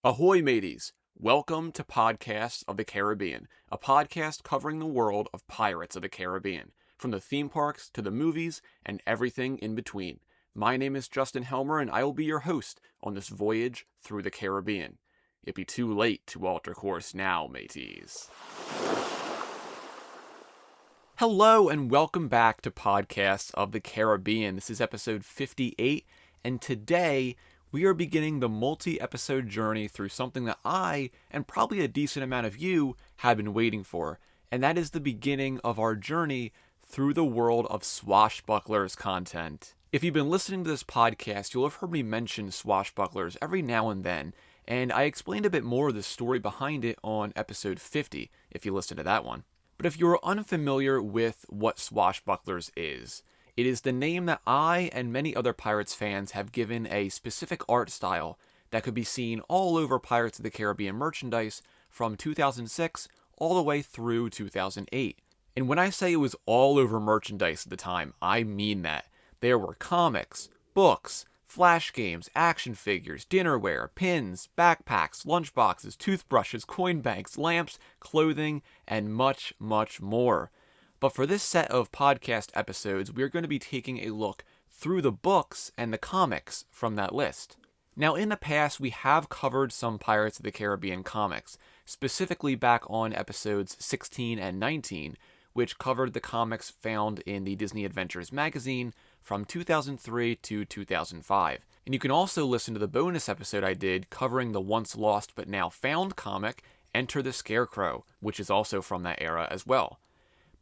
Ahoy, mateys! Welcome to Podcasts of the Caribbean, a podcast covering the world of Pirates of the Caribbean, from the theme parks to the movies and everything in between. My name is Justin Helmer, and I will be your host on this voyage through the Caribbean. It'd be too late to alter course now, mateys. Hello, and welcome back to Podcasts of the Caribbean. This is episode 58, and today we are beginning the multi-episode journey through something that I, and probably a decent amount of you, have been waiting for, and that is the beginning of our journey through the world of Swashbucklers content. If you've been listening to this podcast, you'll have heard me mention Swashbucklers every now and then, and I explained a bit more of the story behind it on episode 50, if you listened to that one. But if you're unfamiliar with what Swashbucklers is, it is the name that I and many other Pirates fans have given a specific art style that could be seen all over Pirates of the Caribbean merchandise from 2006 all the way through 2008. And when I say it was all over merchandise at the time, I mean that. There were comics, books, flash games, action figures, dinnerware, pins, backpacks, lunchboxes, toothbrushes, coin banks, lamps, clothing, and much, much more. But for this set of podcast episodes, we're going to be taking a look through the books and the comics from that list. Now, in the past, we have covered some Pirates of the Caribbean comics, specifically back on episodes 16 and 19, which covered the comics found in the Disney Adventures magazine from 2003 to 2005. And you can also listen to the bonus episode I did covering the once lost but now found comic, Enter the Scarecrow, which is also from that era as well.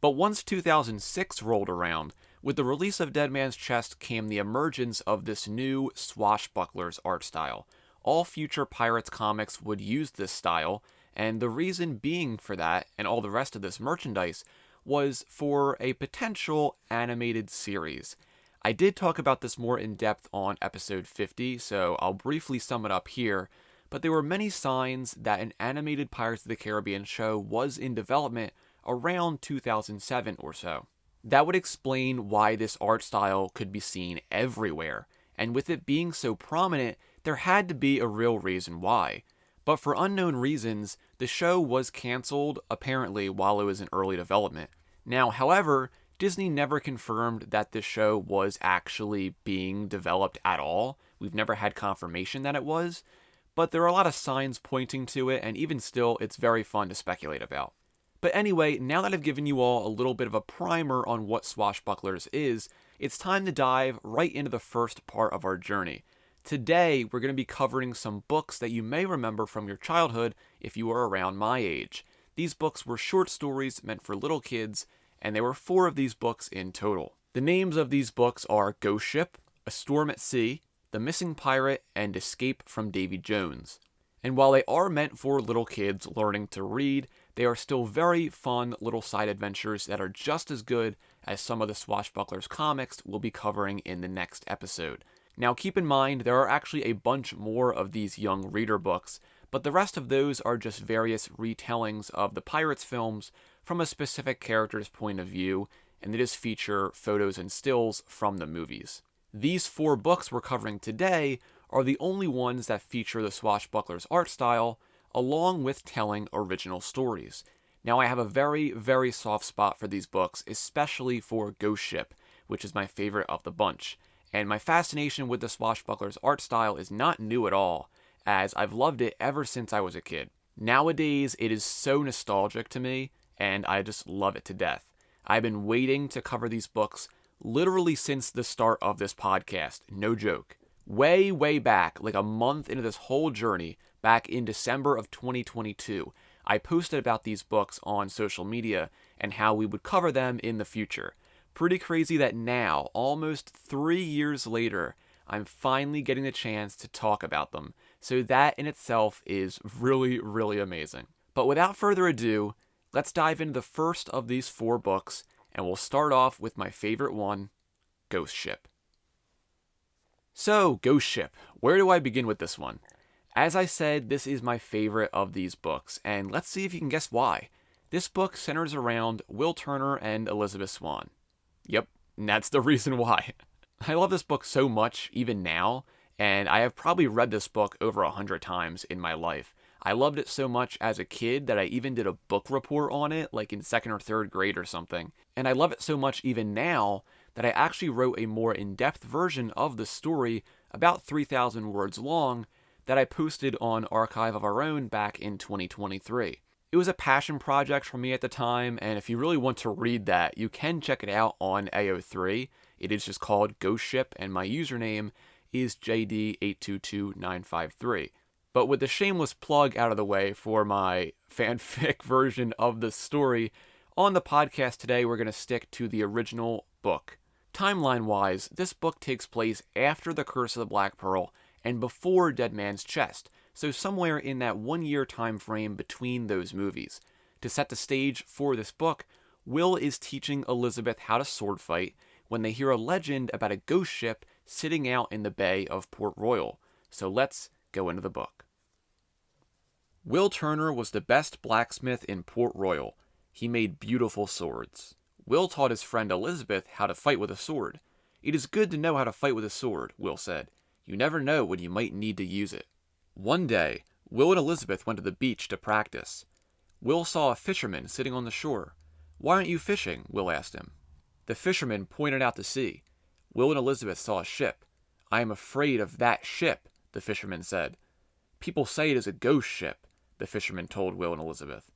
But once 2006 rolled around, with the release of Dead Man's Chest came the emergence of this new Swashbucklers art style. All future Pirates comics would use this style, and the reason being for that, and all the rest of this merchandise, was for a potential animated series. I did talk about this more in depth on episode 50, so I'll briefly sum it up here, but there were many signs that an animated Pirates of the Caribbean show was in development around 2007 or so. That would explain why this art style could be seen everywhere, and with it being so prominent, there had to be a real reason why. But for unknown reasons, the show was cancelled, apparently, while it was in early development. Now, however, Disney never confirmed that this show was actually being developed at all. We've never had confirmation that it was, but there are a lot of signs pointing to it, and even still, it's very fun to speculate about. But anyway, now that I've given you all a little bit of a primer on what Swashbucklers is, it's time to dive right into the first part of our journey. Today, we're going to be covering some books that you may remember from your childhood if you were around my age. These books were short stories meant for little kids, and there were 4 of these books in total. The names of these books are Ghost Ship, A Storm at Sea, The Missing Pirate, and Escape From Davy Jones. And while they are meant for little kids learning to read, they are still very fun little side adventures that are just as good as some of the Swashbucklers comics we'll be covering in the next episode. Now keep in mind, there are actually a bunch more of these young reader books, but the rest of those are just various retellings of the Pirates films from a specific character's point of view, and they just feature photos and stills from the movies. These 4 books we're covering today are the only ones that feature the Swashbucklers art style, along with telling original stories. Now, I have a very, very soft spot for these books, especially for Ghost Ship, which is my favorite of the bunch. And my fascination with the Swashbucklers art style is not new at all, as I've loved it ever since I was a kid. Nowadays, it is so nostalgic to me, and I just love it to death. I've been waiting to cover these books literally since the start of this podcast, no joke. Way, way back, like a month into this whole journey, back in December of 2022, I posted about these books on social media and how we would cover them in the future. Pretty crazy that now, almost 3 years later, I'm finally getting the chance to talk about them. So that in itself is really, really amazing. But without further ado, let's dive into the first of these 4 books, and we'll start off with my favorite one, Ghost Ship. So, Ghost Ship, where do I begin with this one? As I said, this is my favorite of these books, and let's see if you can guess why. This book centers around Will Turner and Elizabeth Swann. Yep, and that's the reason why. I love this book so much, even now, and I have probably read this book over 100 times in my life. I loved it so much as a kid that I even did a book report on it, like in 2nd or 3rd grade or something. And I love it so much even now that I actually wrote a more in-depth version of the story, about 3,000 words long, that I posted on Archive of Our Own back in 2023. It was a passion project for me at the time, and if you really want to read that, you can check it out on AO3. It is just called Ghost Ship, and my username is JD822953. But with the shameless plug out of the way for my fanfic version of the story, on the podcast today we're going to stick to the original book. Timeline-wise, this book takes place after The Curse of the Black Pearl and before Dead Man's Chest, so somewhere in that 1-year time frame between those movies. To set the stage for this book, Will is teaching Elizabeth how to sword fight when they hear a legend about a ghost ship sitting out in the bay of Port Royal. So let's go into the book. Will Turner was the best blacksmith in Port Royal. He made beautiful swords. Will taught his friend Elizabeth how to fight with a sword. "It is good to know how to fight with a sword," Will said. "You never know when you might need to use it." One day, Will and Elizabeth went to the beach to practice. Will saw a fisherman sitting on the shore. "Why aren't you fishing?" Will asked him. The fisherman pointed out to sea. Will and Elizabeth saw a ship. "I am afraid of that ship," the fisherman said. "People say it is a ghost ship," the fisherman told Will and Elizabeth.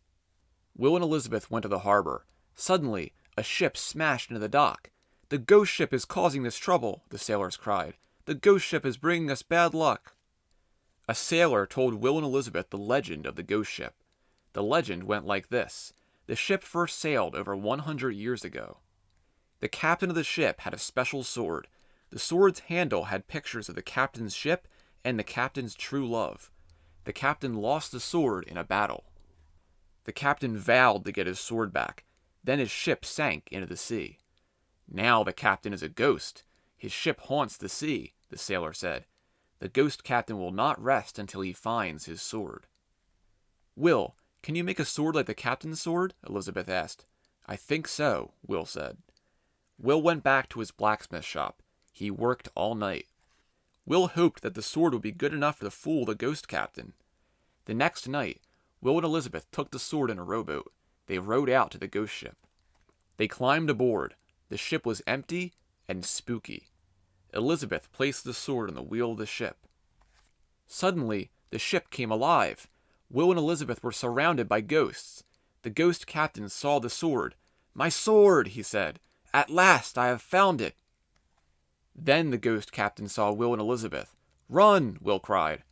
Will and Elizabeth went to the harbor. Suddenly, a ship smashed into the dock. "The ghost ship is causing this trouble," the sailors cried. "The ghost ship is bringing us bad luck." A sailor told Will and Elizabeth the legend of the ghost ship. The legend went like this. The ship first sailed over 100 years ago. The captain of the ship had a special sword. The sword's handle had pictures of the captain's ship and the captain's true love. The captain lost the sword in a battle. The captain vowed to get his sword back. Then his ship sank into the sea. "Now the captain is a ghost. His ship haunts the sea," the sailor said. "The ghost captain will not rest until he finds his sword." "Will, can you make a sword like the captain's sword?" Elizabeth asked. "I think so," Will said. Will went back to his blacksmith shop. He worked all night. Will hoped that the sword would be good enough to fool the ghost captain. The next night, Will and Elizabeth took the sword in a rowboat. They rowed out to the ghost ship. They climbed aboard. The ship was empty and spooky. Elizabeth placed the sword on the wheel of the ship. Suddenly, the ship came alive. Will and Elizabeth were surrounded by ghosts. The ghost captain saw the sword. "My sword," he said. "At last I have found it." Then the ghost captain saw Will and Elizabeth. "Run!" Will cried.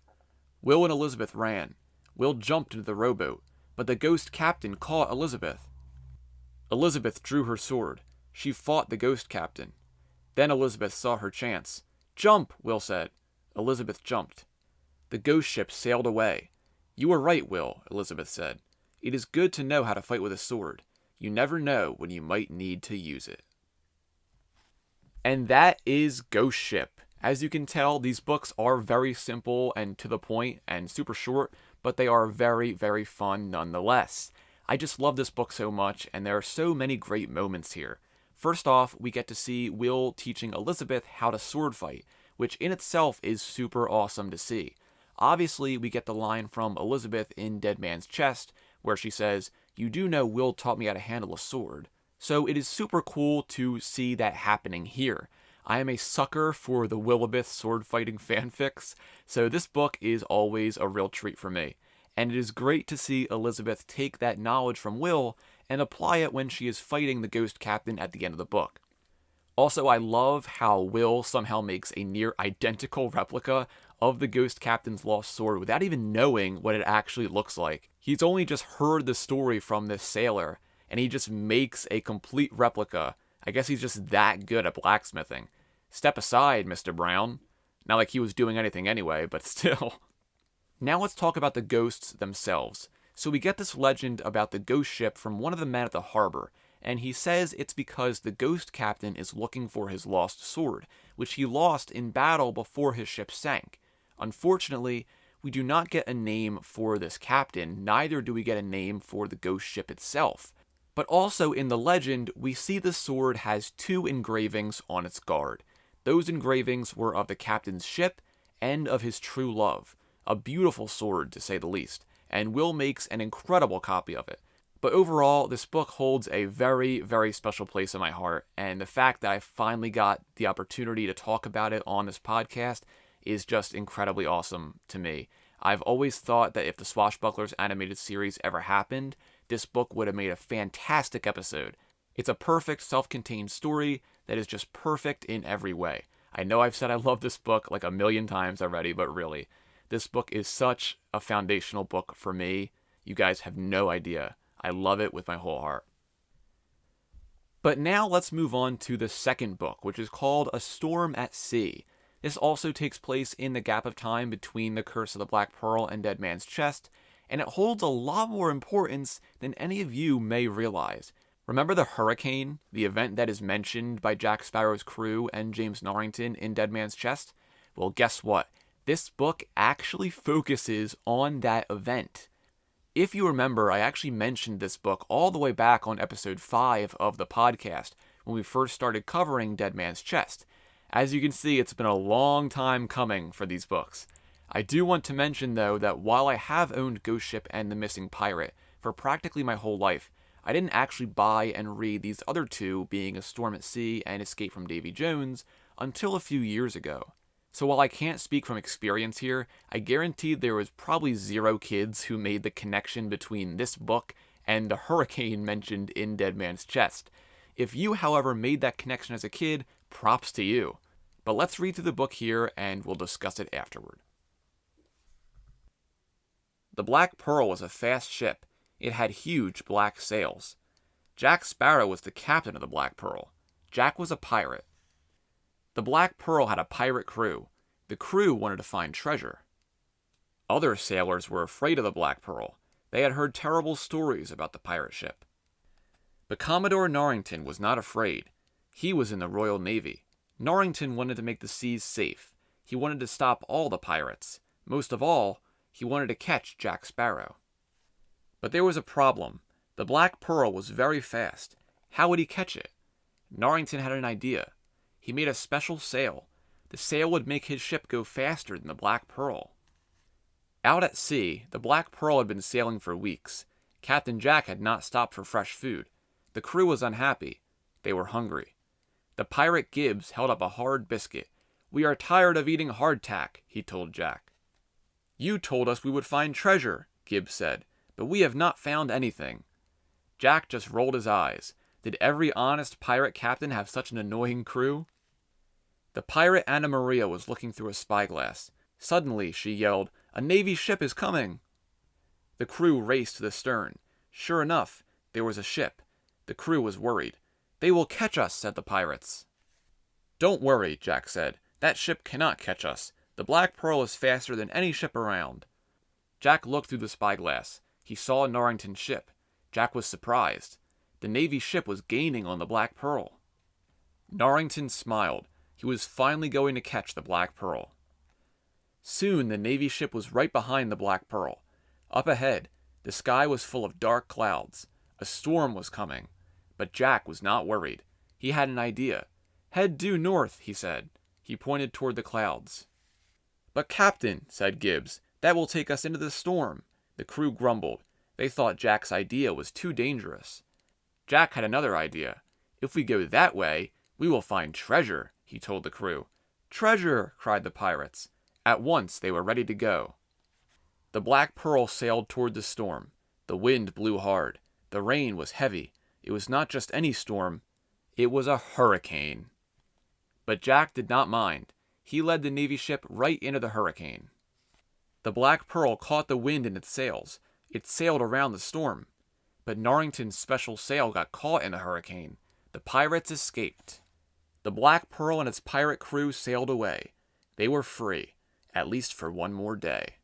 Will and Elizabeth ran. Will jumped into the rowboat, but the ghost captain caught Elizabeth. Elizabeth drew her sword. She fought the ghost captain. Then Elizabeth saw her chance. "Jump!" Will said. Elizabeth jumped. The ghost ship sailed away. "You were right, Will," Elizabeth said. "It is good to know how to fight with a sword. You never know when you might need to use it." And that is Ghost Ship. As you can tell, these books are very simple and to the point and super short, but they are very, very fun nonetheless. I just love this book so much, and there are so many great moments here. First off, we get to see Will teaching Elizabeth how to sword fight, which in itself is super awesome to see. Obviously, we get the line from Elizabeth in Dead Man's Chest, where she says, "You do know Will taught me how to handle a sword." So it is super cool to see that happening here. I am a sucker for the Willibeth sword fighting fanfics, so this book is always a real treat for me. And it is great to see Elizabeth take that knowledge from Will and apply it when she is fighting the ghost captain at the end of the book. Also, I love how Will somehow makes a near identical replica of the ghost captain's lost sword without even knowing what it actually looks like. He's only just heard the story from this sailor, and he just makes a complete replica. I guess he's just that good at blacksmithing. Step aside, Mr. Brown. Not like he was doing anything anyway, but still. Now let's talk about the ghosts themselves. So we get this legend about the ghost ship from one of the men at the harbor, and he says it's because the ghost captain is looking for his lost sword, which he lost in battle before his ship sank. Unfortunately, we do not get a name for this captain, neither do we get a name for the ghost ship itself. But also in the legend, we see the sword has two engravings on its guard. Those engravings were of the captain's ship and of his true love. A beautiful sword, to say the least, and Will makes an incredible copy of it. But overall, this book holds a very, very special place in my heart, and the fact that I finally got the opportunity to talk about it on this podcast is just incredibly awesome to me. I've always thought that if the Swashbucklers animated series ever happened, this book would have made a fantastic episode. It's a perfect self-contained story that is just perfect in every way. I know I've said I love this book like a million times already, but really, this book is such a foundational book for me. You guys have no idea. I love it with my whole heart. But now let's move on to the second book, which is called A Storm at Sea. This also takes place in the gap of time between The Curse of the Black Pearl and Dead Man's Chest, and it holds a lot more importance than any of you may realize. Remember the hurricane, the event that is mentioned by Jack Sparrow's crew and James Norrington in Dead Man's Chest? Well, guess what? This book actually focuses on that event. If you remember, I actually mentioned this book all the way back on episode 5 of the podcast when we first started covering Dead Man's Chest. As you can see, it's been a long time coming for these books. I do want to mention, though, that while I have owned Ghost Ship and The Missing Pirate for practically my whole life, I didn't actually buy and read these other two, being A Storm at Sea and Escape from Davy Jones, until a few years ago. So while I can't speak from experience here, I guarantee there was probably 0 kids who made the connection between this book and the hurricane mentioned in Dead Man's Chest. If you, however, made that connection as a kid, props to you. But let's read through the book here and we'll discuss it afterward. The Black Pearl was a fast ship. It had huge black sails. Jack Sparrow was the captain of the Black Pearl. Jack was a pirate. The Black Pearl had a pirate crew. The crew wanted to find treasure. Other sailors were afraid of the Black Pearl. They had heard terrible stories about the pirate ship. But Commodore Norrington was not afraid. He was in the Royal Navy. Norrington wanted to make the seas safe. He wanted to stop all the pirates. Most of all, he wanted to catch Jack Sparrow. But there was a problem. The Black Pearl was very fast. How would he catch it? Norrington had an idea. He made a special sail. The sail would make his ship go faster than the Black Pearl. Out at sea, the Black Pearl had been sailing for weeks. Captain Jack had not stopped for fresh food. The crew was unhappy. They were hungry. The pirate Gibbs held up a hard biscuit. "We are tired of eating hardtack," he told Jack. "You told us we would find treasure," Gibbs said, "but we have not found anything." Jack just rolled his eyes. Did every honest pirate captain have such an annoying crew? The pirate Anna Maria was looking through a spyglass. Suddenly, she yelled, "A Navy ship is coming!" The crew raced to the stern. Sure enough, there was a ship. The crew was worried. "They will catch us," said the pirates. "Don't worry," Jack said. "That ship cannot catch us. The Black Pearl is faster than any ship around." Jack looked through the spyglass. He saw Norrington's ship. Jack was surprised. The Navy ship was gaining on the Black Pearl. Norrington smiled. He was finally going to catch the Black Pearl. Soon the Navy ship was right behind the Black Pearl. Up ahead, the sky was full of dark clouds. A storm was coming. But Jack was not worried. He had an idea. "Head due north," he said. He pointed toward the clouds. "But Captain," said Gibbs, "that will take us into the storm." The crew grumbled. They thought Jack's idea was too dangerous. Jack had another idea. "If we go that way, we will find treasure," he told the crew. "Treasure!" cried the pirates. At once they were ready to go. The Black Pearl sailed toward the storm. The wind blew hard. The rain was heavy. It was not just any storm. It was a hurricane. But Jack did not mind. He led the Navy ship right into the hurricane. The Black Pearl caught the wind in its sails. It sailed around the storm. But Norrington's special sail got caught in the hurricane. The pirates escaped. The Black Pearl and its pirate crew sailed away. They were free, at least for one more day.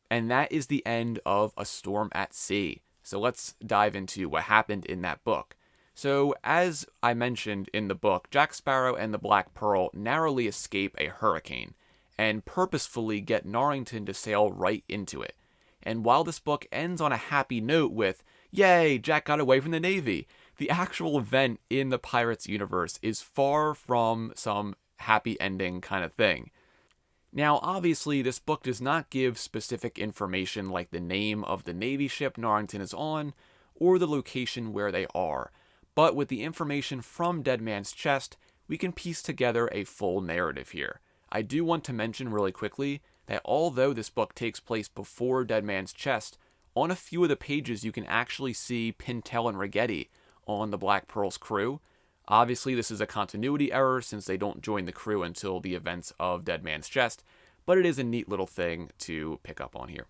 And that is the end of A Storm at Sea. So let's dive into what happened in that book. So, as I mentioned in the book, Jack Sparrow and the Black Pearl narrowly escape a hurricane and purposefully get Norrington to sail right into it. And while this book ends on a happy note with, "Yay, Jack got away from the Navy," the actual event in the Pirates universe is far from some happy ending kind of thing. Now, obviously, this book does not give specific information like the name of the Navy ship Narrington is on, or the location where they are, but with the information from Dead Man's Chest, we can piece together a full narrative here. I do want to mention really quickly that although this book takes place before Dead Man's Chest, on a few of the pages you can actually see Pintel and Rigetti on the Black Pearl's crew. Obviously, this is a continuity error since they don't join the crew until the events of Dead Man's Chest, but it is a neat little thing to pick up on here.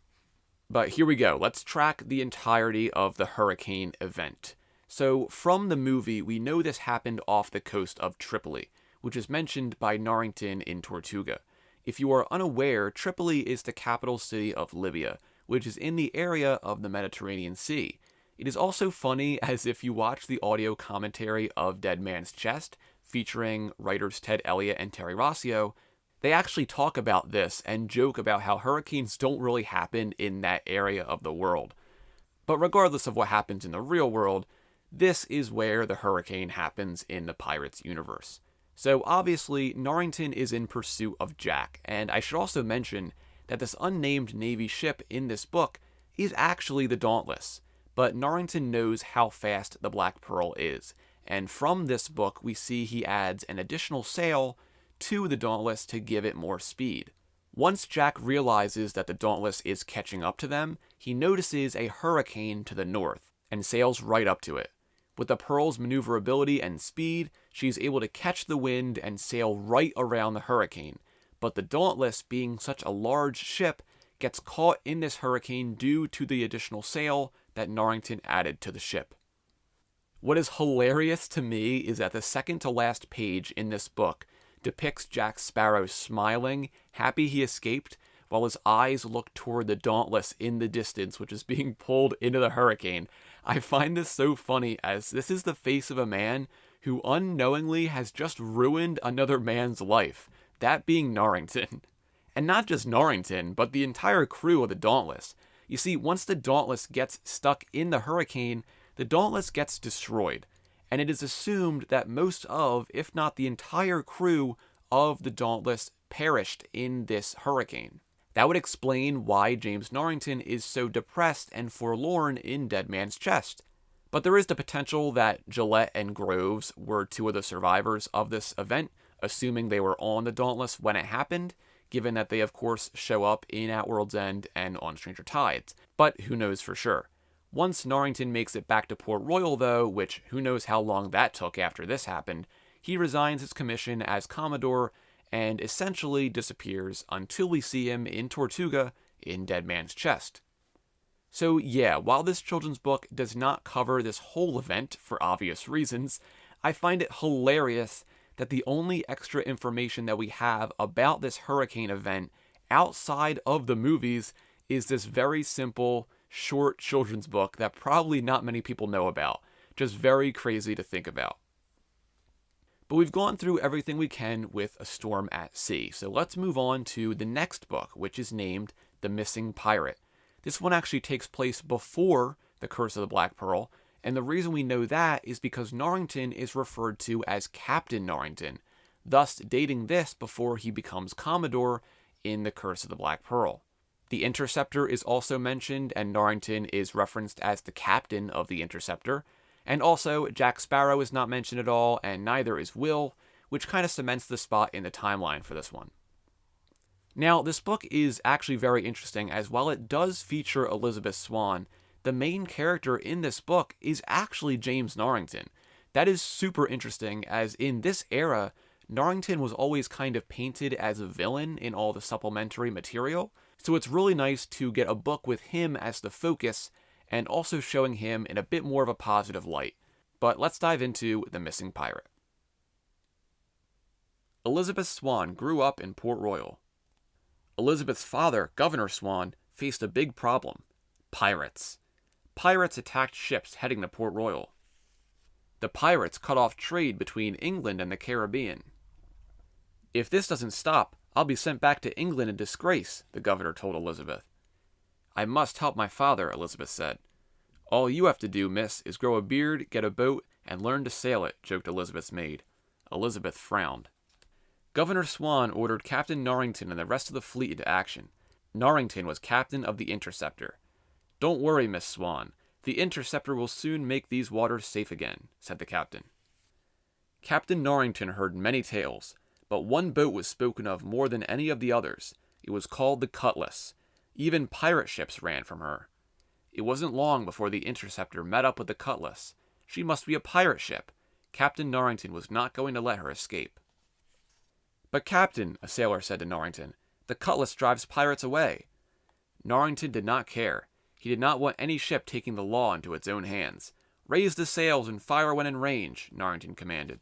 But here we go. Let's track the entirety of the hurricane event. So from the movie, we know this happened off the coast of Tripoli, which is mentioned by Narrington in Tortuga. If you are unaware, Tripoli is the capital city of Libya, which is in the area of the Mediterranean Sea. It is also funny as if you watch the audio commentary of Dead Man's Chest, featuring writers Ted Elliott and Terry Rossio, they actually talk about this and joke about how hurricanes don't really happen in that area of the world. But regardless of what happens in the real world, this is where the hurricane happens in the Pirates universe. So obviously, Narrington is in pursuit of Jack, and I should also mention that this unnamed Navy ship in this book is actually the Dauntless. But Narrington knows how fast the Black Pearl is, and from this book we see he adds an additional sail to the Dauntless to give it more speed. Once Jack realizes that the Dauntless is catching up to them, he notices a hurricane to the north, and sails right up to it. With the Pearl's maneuverability and speed, she's able to catch the wind and sail right around the hurricane, but the Dauntless, being such a large ship, gets caught in this hurricane due to the additional sail that Narrington added to the ship. What is hilarious to me is that the second to last page in this book depicts Jack Sparrow smiling, happy he escaped, while his eyes look toward the Dauntless in the distance, which is being pulled into the hurricane. I find this so funny, as this is the face of a man who unknowingly has just ruined another man's life, that being Narrington. And not just Narrington, but the entire crew of the Dauntless. You see, once the Dauntless gets stuck in the hurricane, the Dauntless gets destroyed, and it is assumed that most of, if not the entire crew of the Dauntless perished in this hurricane. That would explain why James Narrington is so depressed and forlorn in Dead Man's Chest. But there is the potential that Gillette and Groves were two of the survivors of this event, assuming they were on the Dauntless when it happened, given that they of course show up in At World's End and on Stranger Tides, but who knows for sure. Once Narrington makes it back to Port Royal though, which who knows how long that took after this happened, he resigns his commission as Commodore and essentially disappears until we see him in Tortuga in Dead Man's Chest. So yeah, while this children's book does not cover this whole event for obvious reasons, I find it hilarious that the only extra information that we have about this hurricane event outside of the movies is this very simple, short children's book that probably not many people know about. Just very crazy to think about. But we've gone through everything we can with A Storm at Sea, so let's move on to the next book, which is named The Missing Pirate. This one actually takes place before The Curse of the Black Pearl, and the reason we know that is because Narrington is referred to as Captain Narrington, thus dating this before he becomes Commodore in The Curse of the Black Pearl. The Interceptor is also mentioned, and Narrington is referenced as the captain of the Interceptor, and also Jack Sparrow is not mentioned at all, and neither is Will, which kind of cements the spot in the timeline for this one. Now, this book is actually very interesting, as while it does feature Elizabeth Swann, the main character in this book is actually James Narrington. That is super interesting, as in this era, Narrington was always kind of painted as a villain in all the supplementary material, so it's really nice to get a book with him as the focus, and also showing him in a bit more of a positive light. But let's dive into The Missing Pirate. Elizabeth Swann grew up in Port Royal. Elizabeth's father, Governor Swann, faced a big problem: pirates. Pirates attacked ships heading to Port Royal. The pirates cut off trade between England and the Caribbean. "If this doesn't stop, I'll be sent back to England in disgrace," the governor told Elizabeth. "I must help my father," Elizabeth said. "All you have to do, miss, is grow a beard, get a boat, and learn to sail it," joked Elizabeth's maid. Elizabeth frowned. Governor Swan ordered Captain Norrington and the rest of the fleet into action. Norrington was captain of the Interceptor. "Don't worry, Miss Swan. The Interceptor will soon make these waters safe again," said the captain. Captain Norrington heard many tales, but one boat was spoken of more than any of the others. It was called the Cutlass. Even pirate ships ran from her. It wasn't long before the Interceptor met up with the Cutlass. She must be a pirate ship. Captain Norrington was not going to let her escape. "But Captain," a sailor said to Norrington, "the Cutlass drives pirates away." Norrington did not care. He did not want any ship taking the law into its own hands. "Raise the sails and fire when in range," Norrington commanded.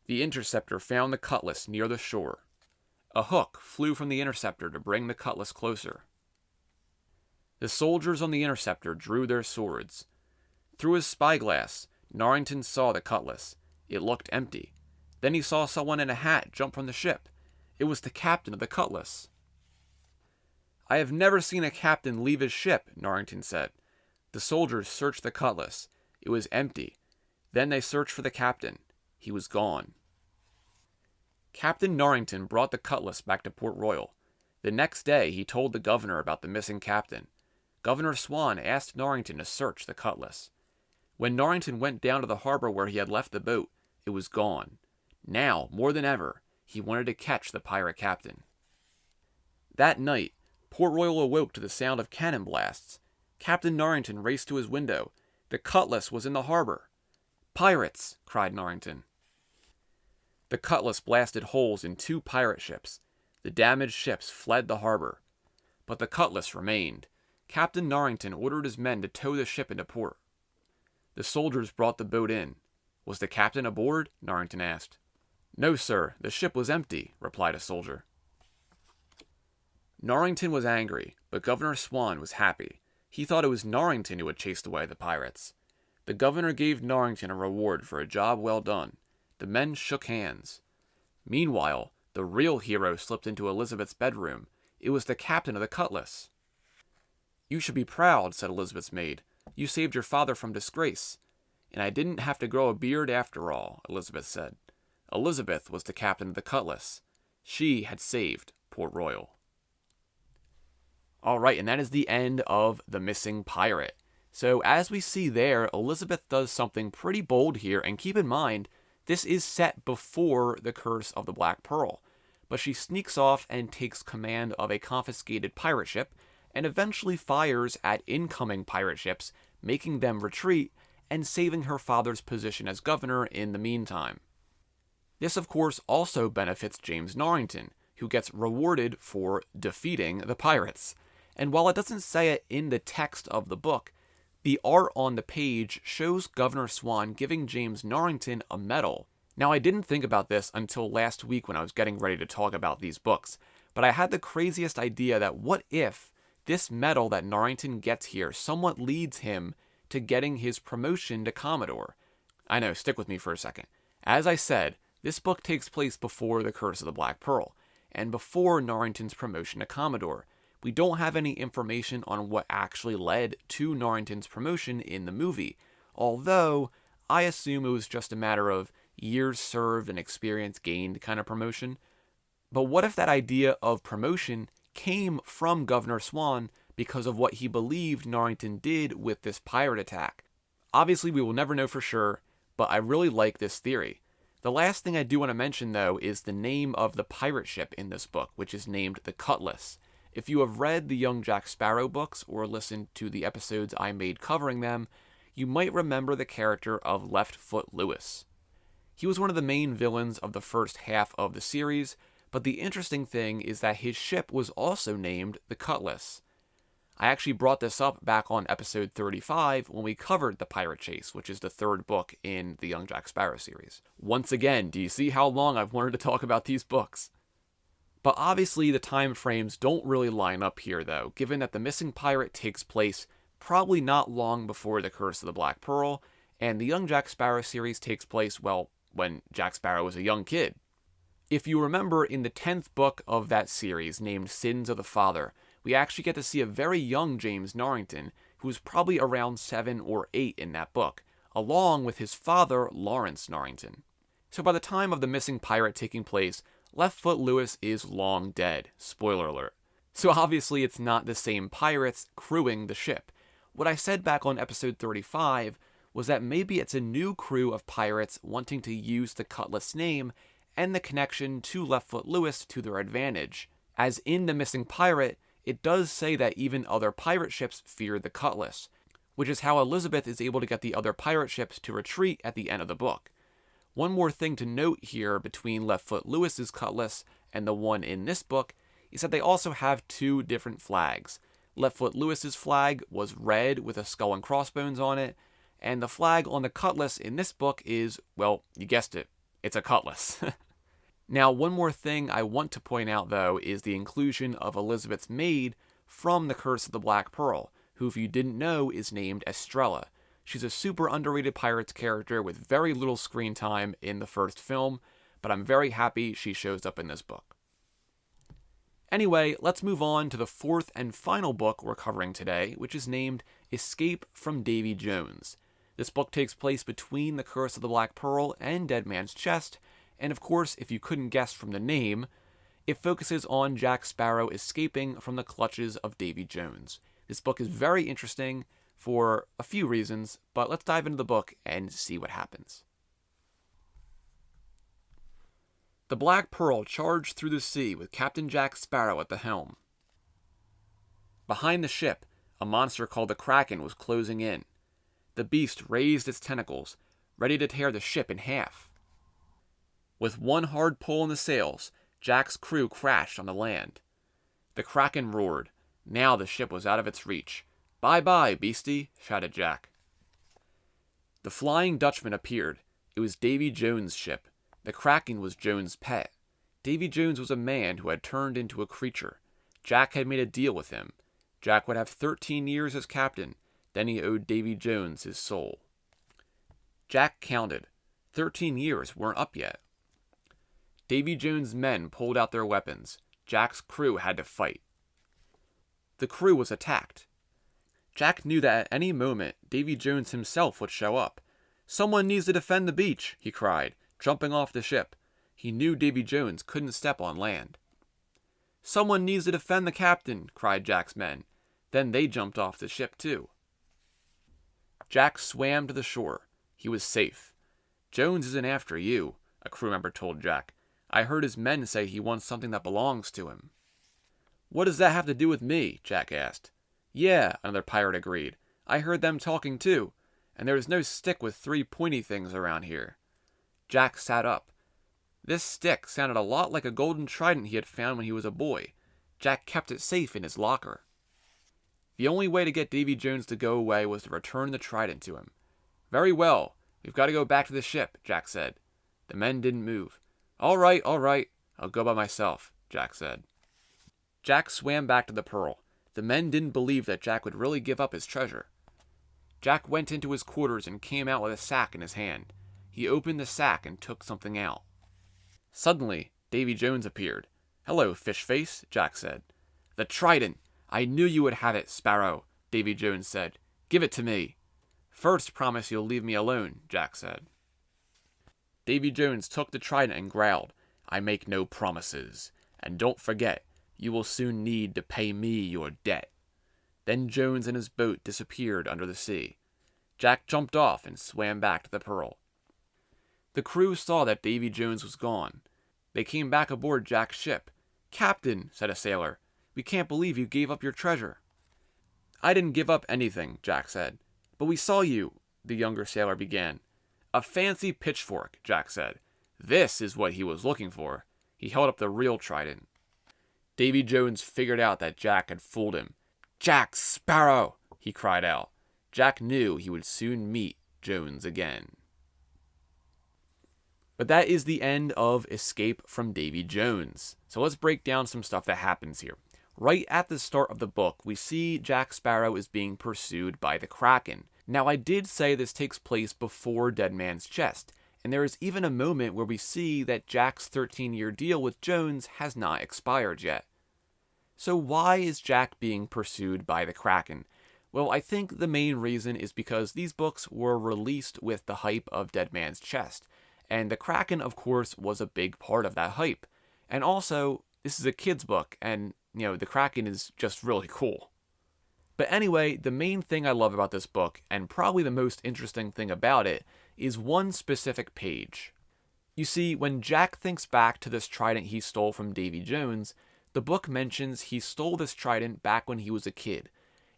The Interceptor found the Cutlass near the shore. A hook flew from the Interceptor to bring the Cutlass closer. The soldiers on the Interceptor drew their swords. Through his spyglass, Norrington saw the Cutlass. It looked empty. Then he saw someone in a hat jump from the ship. It was the captain of the Cutlass. "I have never seen a captain leave his ship," Norrington said. The soldiers searched the Cutlass. It was empty. Then they searched for the captain. He was gone. Captain Norrington brought the Cutlass back to Port Royal. The next day he told the governor about the missing captain. Governor Swan asked Norrington to search the Cutlass. When Norrington went down to the harbor where he had left the boat, it was gone. Now, more than ever, he wanted to catch the pirate captain. That night, Port Royal awoke to the sound of cannon blasts. Captain Norrington raced to his window. The Cutlass was in the harbor. "Pirates!" cried Norrington. The Cutlass blasted holes in 2 pirate ships. The damaged ships fled the harbor. But the Cutlass remained. Captain Norrington ordered his men to tow the ship into port. The soldiers brought the boat in. "Was the captain aboard?" Norrington asked. "No, sir. The ship was empty," replied a soldier. Norrington was angry, but Governor Swan was happy. He thought it was Norrington who had chased away the pirates. The governor gave Norrington a reward for a job well done. The men shook hands. Meanwhile, the real hero slipped into Elizabeth's bedroom. It was the captain of the Cutlass. "You should be proud," said Elizabeth's maid. "You saved your father from disgrace." "And I didn't have to grow a beard after all," Elizabeth said. Elizabeth was the captain of the Cutlass. She had saved Port Royal. Alright, and that is the end of The Missing Pirate. So as we see there, Elizabeth does something pretty bold here, and keep in mind, this is set before the Curse of the Black Pearl. But she sneaks off and takes command of a confiscated pirate ship, and eventually fires at incoming pirate ships, making them retreat, and saving her father's position as governor in the meantime. This, of course, also benefits James Norrington, who gets rewarded for defeating the pirates. And while it doesn't say it in the text of the book, the art on the page shows Governor Swan giving James Norrington a medal. Now, I didn't think about this until last week when I was getting ready to talk about these books, but I had the craziest idea that what if this medal that Norrington gets here somewhat leads him to getting his promotion to Commodore? I know, stick with me for a second. As I said, this book takes place before the Curse of the Black Pearl, and before Norrington's promotion to Commodore. We don't have any information on what actually led to Norrington's promotion in the movie, although I assume it was just a matter of years served and experience gained kind of promotion. But what if that idea of promotion came from Governor Swan because of what he believed Norrington did with this pirate attack? Obviously, we will never know for sure, but I really like this theory. The last thing I do want to mention, though, is the name of the pirate ship in this book, which is named the Cutlass. If you have read the Young Jack Sparrow books or listened to the episodes I made covering them, you might remember the character of Left Foot Lewis. He was one of the main villains of the first half of the series, but the interesting thing is that his ship was also named the Cutlass. I actually brought this up back on episode 35 when we covered The Pirate Chase, which is the 3rd book in the Young Jack Sparrow series. Once again, do you see how long I've wanted to talk about these books? But obviously the time frames don't really line up here, though, given that The Missing Pirate takes place probably not long before The Curse of the Black Pearl, and the Young Jack Sparrow series takes place, well, when Jack Sparrow was a young kid. If you remember, in the 10th book of that series, named Sins of the Father, we actually get to see a very young James Norrington, who was probably around 7 or 8 in that book, along with his father, Lawrence Norrington. So by the time of the missing pirate taking place, Left Foot Lewis is long dead. Spoiler alert. So obviously it's not the same pirates crewing the ship. What I said back on episode 35 was that maybe it's a new crew of pirates wanting to use the Cutlass name and the connection to Left Foot Lewis to their advantage. As in The Missing Pirate, it does say that even other pirate ships feared the Cutlass, which is how Elizabeth is able to get the other pirate ships to retreat at the end of the book. One more thing to note here between Left Foot Lewis's Cutlass and the one in this book is that they also have two different flags. Left Foot Lewis's flag was red with a skull and crossbones on it, and the flag on the Cutlass in this book is, well, you guessed it, it's a cutlass. Now, one more thing I want to point out, though, is the inclusion of Elizabeth's maid from The Curse of the Black Pearl, who, if you didn't know, is named Estrella. She's a super underrated Pirates character with very little screen time in the first film, but I'm very happy she shows up in this book. Anyway, let's move on to the fourth and final book we're covering today, which is named Escape from Davy Jones. This book takes place between The Curse of the Black Pearl and Dead Man's Chest, and of course, if you couldn't guess from the name, it focuses on Jack Sparrow escaping from the clutches of Davy Jones. This book is very interesting for a few reasons, but let's dive into the book and see what happens. The Black Pearl charged through the sea with Captain Jack Sparrow at the helm. Behind the ship, a monster called the Kraken was closing in. The beast raised its tentacles, ready to tear the ship in half. With one hard pull on the sails, Jack's crew crashed on the land. The Kraken roared. Now the ship was out of its reach. "Bye-bye, beastie," shouted Jack. The Flying Dutchman appeared. It was Davy Jones' ship. The Kraken was Jones' pet. Davy Jones was a man who had turned into a creature. Jack had made a deal with him. Jack would have 13 years as captain, then he owed Davy Jones his soul. Jack counted. 13 years weren't up yet. Davy Jones' men pulled out their weapons. Jack's crew had to fight. The crew was attacked. Jack knew that at any moment, Davy Jones himself would show up. "Someone needs to defend the beach," he cried, jumping off the ship. He knew Davy Jones couldn't step on land. "Someone needs to defend the captain," cried Jack's men. Then they jumped off the ship too. Jack swam to the shore. He was safe. "Jones isn't after you," a crew member told Jack. "I heard his men say he wants something that belongs to him." "What does that have to do with me?" Jack asked. "Yeah," another pirate agreed. "I heard them talking too, and there is no stick with 3 pointy things around here." Jack sat up. This stick sounded a lot like a golden trident he had found when he was a boy. Jack kept it safe in his locker. The only way to get Davy Jones to go away was to return the trident to him. "Very well, we've got to go back to the ship," Jack said. The men didn't move. All right, I'll go by myself," Jack said. Jack swam back to the Pearl. The men didn't believe that Jack would really give up his treasure. Jack went into his quarters and came out with a sack in his hand. He opened the sack and took something out. Suddenly, Davy Jones appeared. "Hello, fish face," Jack said. "The trident! I knew you would have it, Sparrow," Davy Jones said. "Give it to me." "First, promise you'll leave me alone," Jack said. Davy Jones took the trident and growled, "I make no promises. And don't forget, you will soon need to pay me your debt." Then Jones and his boat disappeared under the sea. Jack jumped off and swam back to the Pearl. The crew saw that Davy Jones was gone. They came back aboard Jack's ship. "Captain," said a sailor, "we can't believe you gave up your treasure." "I didn't give up anything," Jack said. "But we saw you," the younger sailor began. "A fancy pitchfork," Jack said. This is what he was looking for. He held up the real trident. Davy Jones figured out that Jack had fooled him. "Jack Sparrow!" he cried out. Jack knew he would soon meet Jones again. But that is the end of Escape from Davy Jones. So let's break down some stuff that happens here. Right at the start of the book, we see Jack Sparrow is being pursued by the Kraken. Now, I did say this takes place before Dead Man's Chest, and there is even a moment where we see that Jack's 13-year deal with Jones has not expired yet. So why is Jack being pursued by the Kraken? Well, I think the main reason is because these books were released with the hype of Dead Man's Chest, And the Kraken, of course, was a big part of that hype. And also, this is a kid's book, and, the Kraken is just really cool. But anyway, the main thing I love about this book, and probably the most interesting thing about it, is one specific page. You see, when Jack thinks back to this trident he stole from Davy Jones, the book mentions he stole this trident back when he was a kid,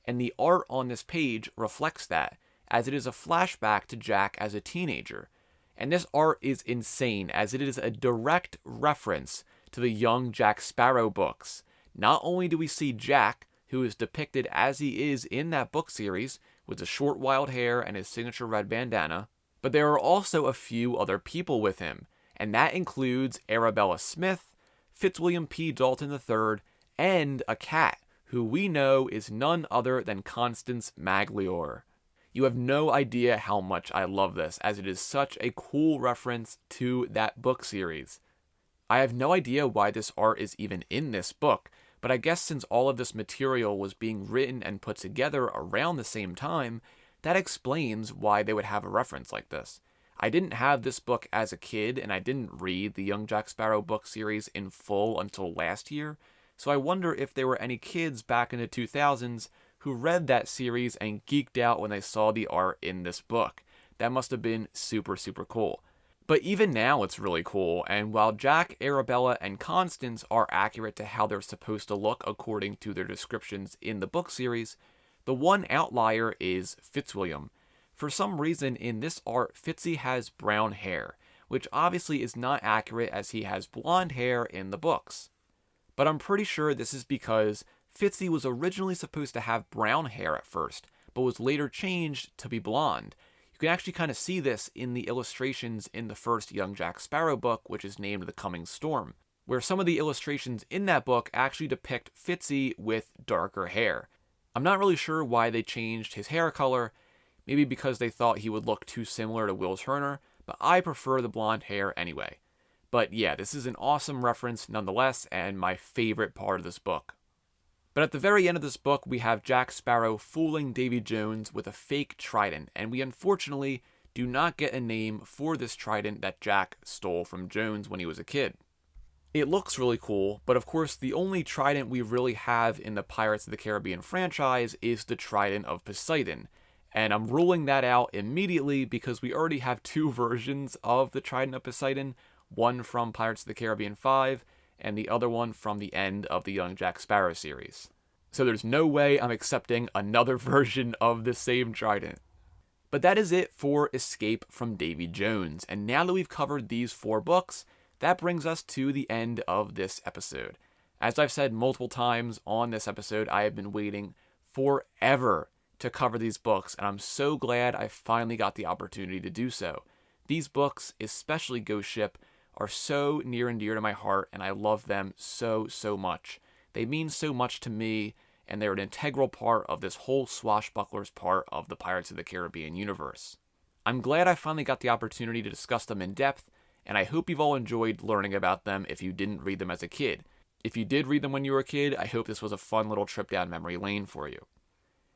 and the art on this page reflects that, as it is a flashback to Jack as a teenager. And this art is insane, as it is a direct reference to the young Jack Sparrow books. Not only do we see Jack, who is depicted as he is in that book series, with the short wild hair and his signature red bandana, but there are also a few other people with him, and that includes Arabella Smith, Fitzwilliam P. Dalton III, and a cat, who we know is none other than Constance Magliore. You have no idea how much I love this, as it is such a cool reference to that book series. I have no idea why this art is even in this book, but I guess since all of this material was being written and put together around the same time, that explains why they would have a reference like this. I didn't have this book as a kid, and I didn't read the Young Jack Sparrow book series in full until last year, so I wonder if there were any kids back in the 2000s who read that series and geeked out when they saw the art in this book. That must have been super, super cool. But even now it's really cool, and while Jack, Arabella, and Constance are accurate to how they're supposed to look according to their descriptions in the book series, the one outlier is Fitzwilliam. For some reason in this art, Fitzy has brown hair, which obviously is not accurate as he has blonde hair in the books. But I'm pretty sure this is because Fitzy was originally supposed to have brown hair at first, but was later changed to be blonde. You can actually kind of see this in the illustrations in the first Young Jack Sparrow book, which is named The Coming Storm, where some of the illustrations in that book actually depict Fitzy with darker hair. I'm not really sure why they changed his hair color, maybe because they thought he would look too similar to Will Turner, but I prefer the blonde hair anyway. But yeah, this is an awesome reference nonetheless, and my favorite part of this book. But at the very end of this book, we have Jack Sparrow fooling Davy Jones with a fake trident, and we unfortunately do not get a name for this trident that Jack stole from Jones when he was a kid. It looks really cool, but of course the only trident we really have in the Pirates of the Caribbean franchise is the Trident of Poseidon, and I'm ruling that out immediately because we already have two versions of the Trident of Poseidon, one from Pirates of the Caribbean 5, and the other one from the end of the Young Jack Sparrow series. So there's no way I'm accepting another version of the same trident. But that is it for Escape from Davy Jones, and now that we've covered these 4 books, that brings us to the end of this episode. As I've said multiple times on this episode, I have been waiting forever to cover these books, and I'm so glad I finally got the opportunity to do so. These books, especially Ghost Ship, are so near and dear to my heart, and I love them so, so much. They mean so much to me, and they're an integral part of this whole Swashbucklers part of the Pirates of the Caribbean universe. I'm glad I finally got the opportunity to discuss them in depth, and I hope you've all enjoyed learning about them if you didn't read them as a kid. If you did read them when you were a kid, I hope this was a fun little trip down memory lane for you.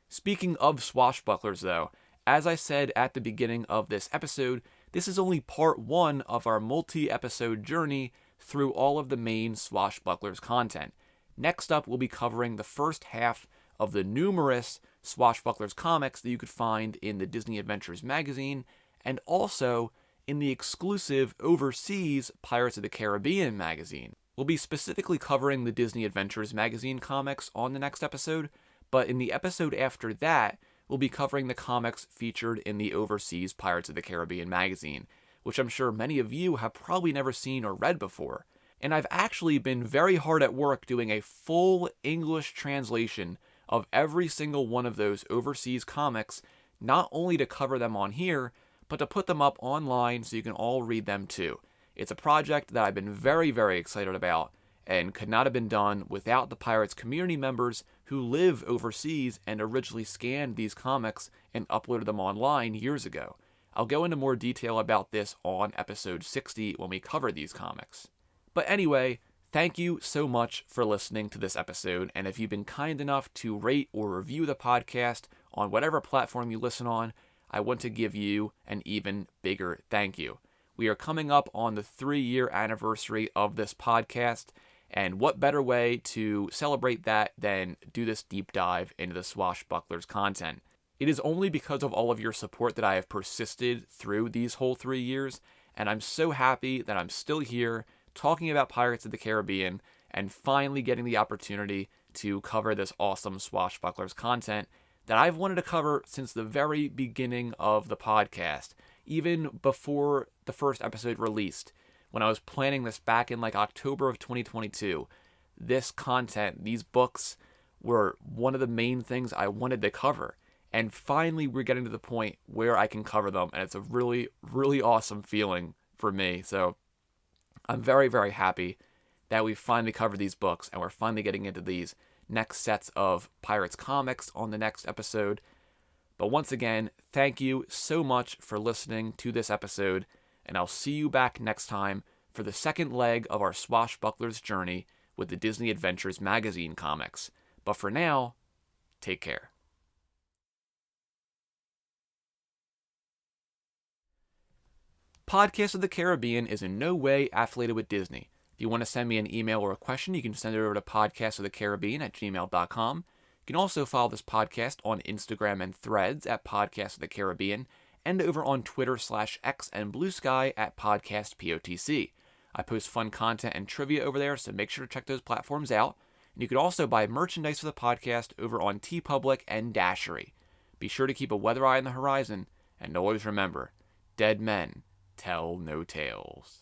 Speaking of Swashbucklers though, as I said at the beginning of this episode, this is only part 1 of our multi-episode journey through all of the main Swashbucklers content. Next up, we'll be covering the first half of the numerous Swashbucklers comics that you could find in the Disney Adventures magazine, and also in the exclusive overseas Pirates of the Caribbean magazine. We'll be specifically covering the Disney Adventures magazine comics on the next episode, but in the episode after that, we'll be covering the comics featured in the overseas Pirates of the Caribbean magazine, which I'm sure many of you have probably never seen or read before. And I've actually been very hard at work doing a full English translation of every single one of those overseas comics, not only to cover them on here, but to put them up online so you can all read them too. It's a project that I've been very, very excited about, and could not have been done without the Pirates community members who live overseas and originally scanned these comics and uploaded them online years ago. I'll go into more detail about this on episode 60 when we cover these comics. But anyway, thank you so much for listening to this episode, and if you've been kind enough to rate or review the podcast on whatever platform you listen on, I want to give you an even bigger thank you. We are coming up on the 3-year anniversary of this podcast, and what better way to celebrate that than do this deep dive into the Swashbucklers content. It is only because of all of your support that I have persisted through these whole 3 years, and I'm so happy that I'm still here talking about Pirates of the Caribbean and finally getting the opportunity to cover this awesome Swashbucklers content that I've wanted to cover since the very beginning of the podcast, even before the first episode released. When I was planning this back in like October of 2022, this content, these books, were one of the main things I wanted to cover. And finally, we're getting to the point where I can cover them, and it's a really, really awesome feeling for me. So I'm very, very happy that we finally covered these books, and we're finally getting into these next sets of Pirates comics on the next episode. But once again, thank you so much for listening to this episode, and I'll see you back next time for the second leg of our Swashbucklers journey with the Disney Adventures magazine comics. But for now, take care. Podcast of the Caribbean is in no way affiliated with Disney. If you want to send me an email or a question, you can send it over to podcastofthecaribbean@gmail.com. You can also follow this podcast on Instagram and Threads at Podcast of the Caribbean, and over on Twitter/X and Bluesky at PodcastPOTC. I post fun content and trivia over there, so make sure to check those platforms out. And you can also buy merchandise for the podcast over on TeePublic and Dashery. Be sure to keep a weather eye on the horizon, and always remember, dead men tell no tales.